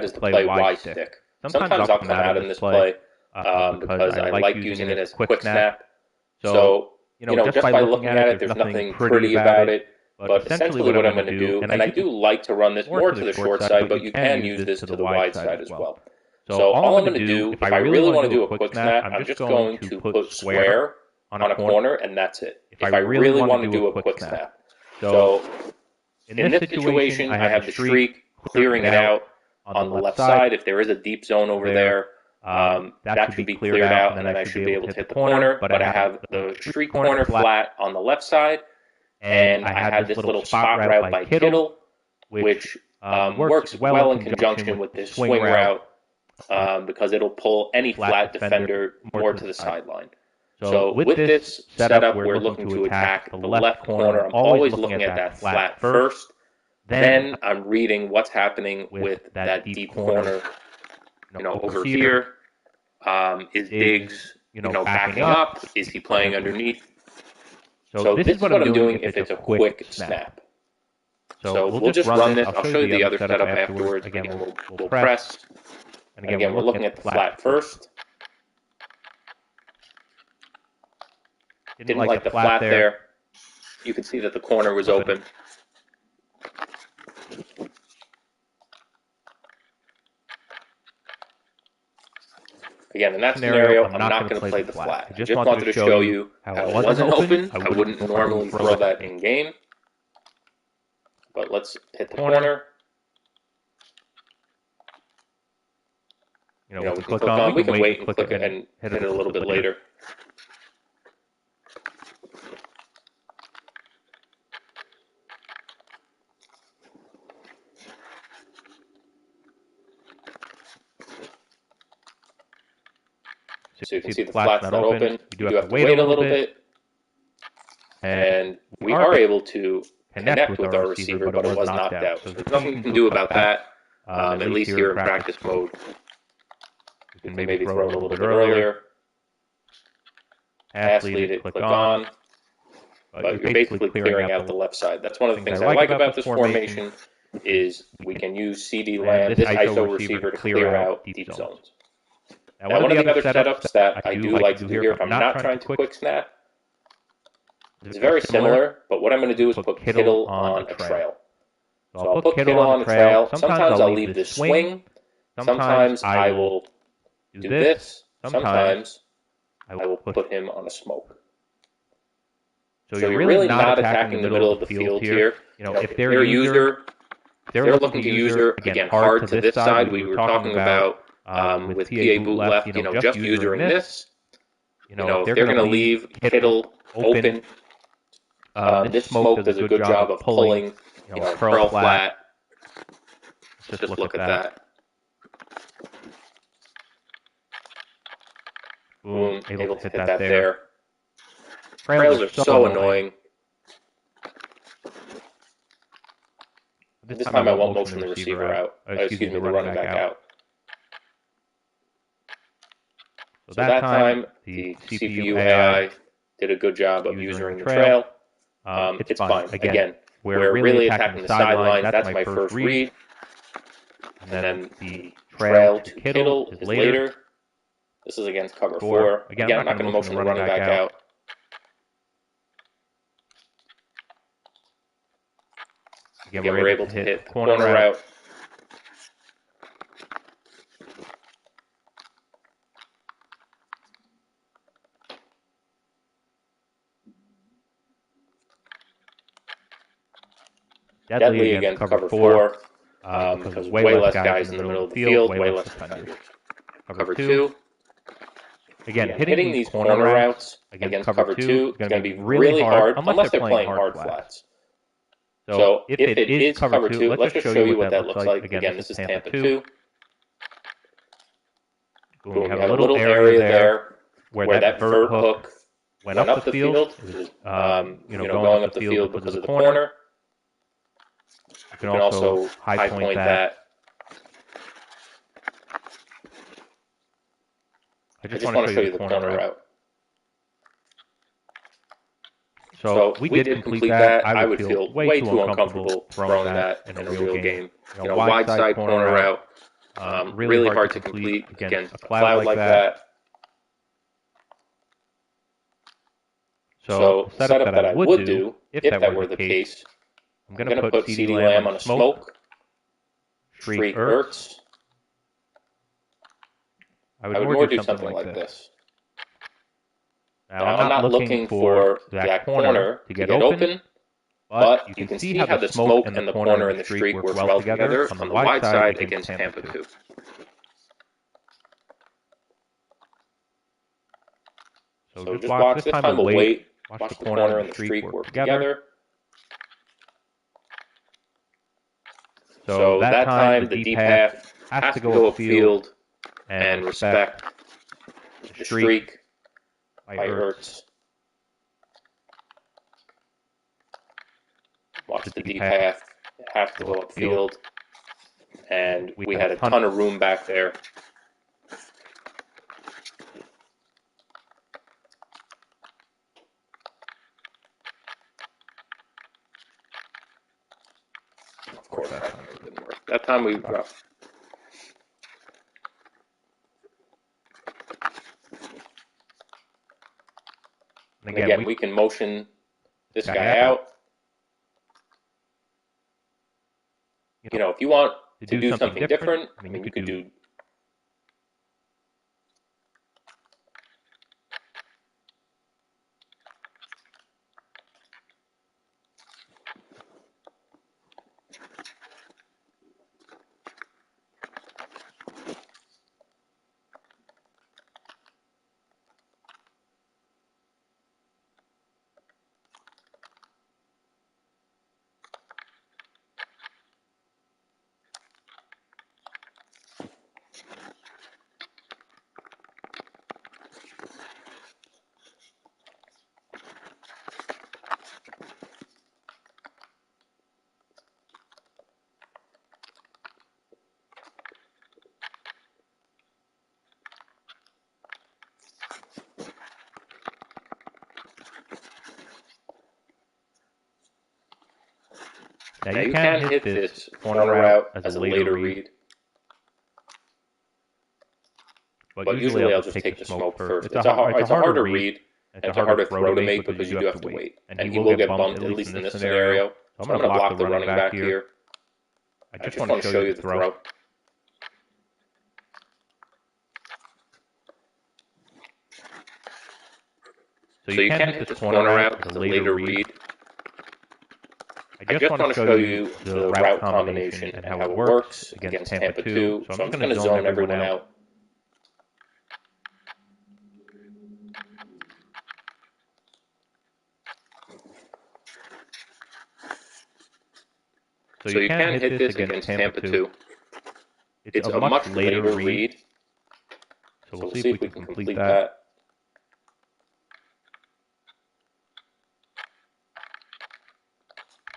is the play Y stick. Sometimes I'll come out in this play because I like using it as quick snap. So, just by looking at it, there's nothing pretty about it. But essentially what I'm going to do, and I do like to run this more to the short side, but you can use this to the wide side as well. So all I'm going to do, if I really want to do a quick snap, I'm just going to put square on a corner, and that's it. If I really want to do a quick snap. So in this situation, I have the streak clearing it out on the left side. If there is a deep zone over there, that should be cleared out, and then I should be able to hit the corner. But I have the streak corner flat on the left side, and I have this little spot route by Kittle, which works well in conjunction with this swing route, because it'll pull any flat defender more to the sideline. So with this setup, we're looking to attack the left corner. I'm always looking at that flat first. Then I'm reading what's happening with that deep corner. Over here, is Diggs, backing up? Is he playing underneath? So this is what I'm doing if it's a quick snap. So we'll just run this. I'll show you the other setup afterwards. Again, we'll press. And again, we're looking at the flat first. Didn't like the flat there. You can see that the corner was open. Again, in that scenario, I'm not going to play the flat. I just wanted to show you how it wasn't open. I wouldn't normally throw that in game. But let's hit the corner. We can click on, we can wait and click it and hit it a little bit later. So you can see the flat's not open. You do have to wait a little bit. and we are able to connect with our receiver, but it was knocked out. So there's nothing you can do about that, at least here in practice mode. You can maybe throw it a little bit earlier. Pass lead it, click on. But you're basically clearing out the left side. That's one of the things I like about this formation is we can use CD Lamb, this ISO receiver, to clear out deep zones. Now, one of the other setups that I do like to do here if I'm not trying to quick snap is very similar, but what I'm going to do is put Kittle on a trail. So I'll put Kittle on a trail. Sometimes I'll leave this swing. Sometimes I will do this. Sometimes I will put him on a smoke. So you're really not attacking the middle of the field here. You know, if they're looking to user, again, hard to this side, we were talking about with PA boot left, you know, just usering this. You know, if they're going to leave Kittle open, this smoke does a good job of pulling, you know, curl flat. Just look at that. Boom, able to hit that there. Trails are so annoying. This time I won't motion the receiver out. The running back out. So that time, the CPU AI did a good job of using the trail. It's fine. Again, we're really attacking the sideline. That's my first read. And then the trail to Kittle is later. This is against cover 4. Again, I'm not going to motion the running back out. Again, we're able to hit corner route. Deadly against cover 4 because there's way less guys in the middle of the field, way less defenders. Cover 2. Again, hitting these corner routes against cover 2 is going to be really hard unless they're playing hard flats. So if it is cover 2, let's just show you what that looks like. Again, this is Tampa 2. Boom, we have a little area there where that vert hook went up the field. You know, going up the field because of the corner. You can also high point that. I just want to show you the corner route. So we did complete that. I would feel way too uncomfortable throwing that in a real game. You know, wide side corner route, really hard to complete against a cloud like that. So the setup that I would do, if that were the case, I'm going to put CD Lamb on a smoke, Shriek Ertz. I would more do something like this. Now, I'm not looking for that corner to get open, but you can see how the smoke and the corner and the streak work well together on the wide side against Tampa 2. So just watch. This time we'll wait. Watch the corner and the streak work together. So that time the deep half has to go upfield and respect the streak by Ertz. Watch the deep half. It has to go upfield. And we had a ton of room back there. Of course, that time it didn't work. That time we dropped. And again, we can motion this guy out. You know, if you want to do something different, I mean, you could do Now you can hit this corner route as a later read. But usually I'll just take the smoke first. It's a harder read. It's a harder throw to make because you do have to wait. And he will get bumped, at least in this scenario. So I'm going to block the running back here. I just want to show you the throw. So you can hit this corner route as a later read. I just want to show you the route combination and how it works against Tampa 2. So I'm just going to zone everyone out. So you can hit this against Tampa 2. It's a much later read. So we'll see if we can complete that.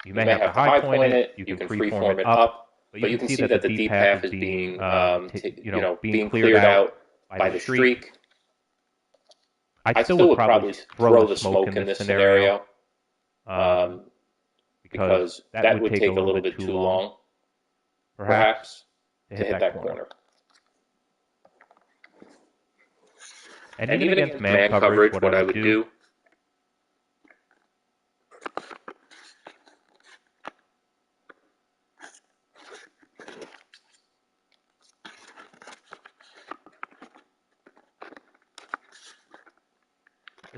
You may have to high point it, you can freeform it up, but you can see that the deep half is being, being cleared out by the streak. I still would probably throw the smoke in this scenario. Because that would take a little bit too long, perhaps, to hit that corner. And even against man coverage, what I would do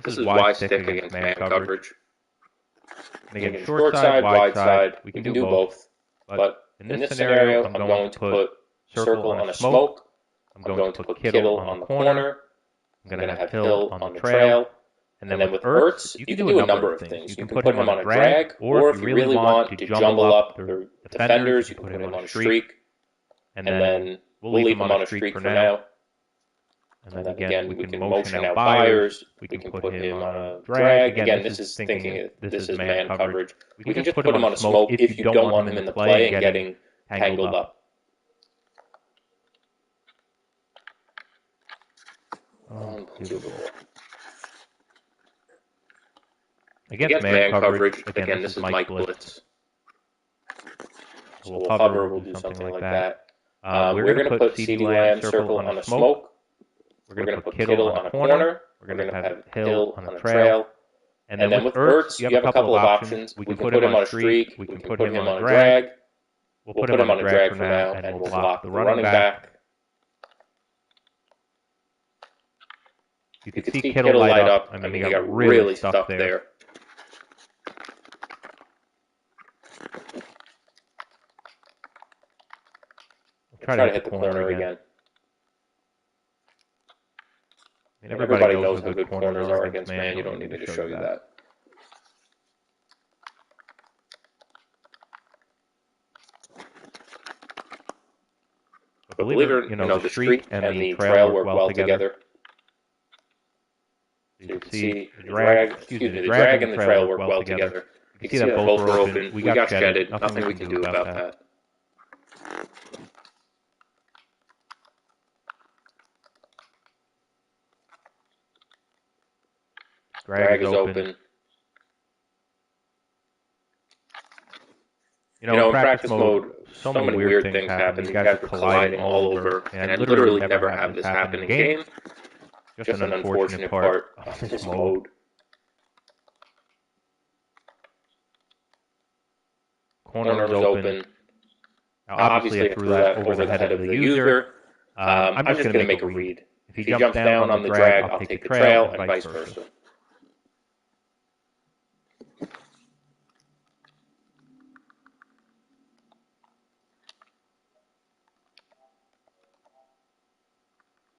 this is wide stick against man coverage. And again, short side, wide side, we can do both. But in this scenario, I'm going to put circle on a smoke. I'm going to put Kittle on the corner. I'm going to have Hill on the trail. And then with Ertz, you can do a number of things. You can put him on a drag, or if you really want to jumble up the defenders, you can put him on a streak. And then we'll leave him on a streak for now. And then again, we can motion out Byers. We can put him on a drag. Again, this is thinking this is man coverage. We can just put him on a smoke if you don't want him in the play and getting tangled up. Unbelievable. Against man coverage, again, this is Mike Blitz. So we'll hover, we'll do something like that. We're going to put CeeDee Lamb circle on a smoke. We're going to put Kittle on a corner. We're going to have Hill on a trail. And then with Ertz, you have a couple of options. We can put him on a streak. We can put him on a drag. We'll put him on a drag for now, and we'll block the running back. You can see Kittle light up. I mean, he got really stuffed there. Try to hit the corner again. I mean, everybody knows how good corners are against man. You don't need me to show you that. But believe it, the streak and the trail work well together. You can see the drag and the trail work well together. You can see that both were open. We got shedded. Nothing we can do about that. Drag is open. In practice mode, so many weird things happen. You guys are colliding all over, and I literally never have this happen in game. Just an unfortunate part of this mode. Corner is open. Now, obviously, I threw that over the head of the user. I'm just going to make a read. If he jumps down on the drag, I'll take the trail, and vice versa.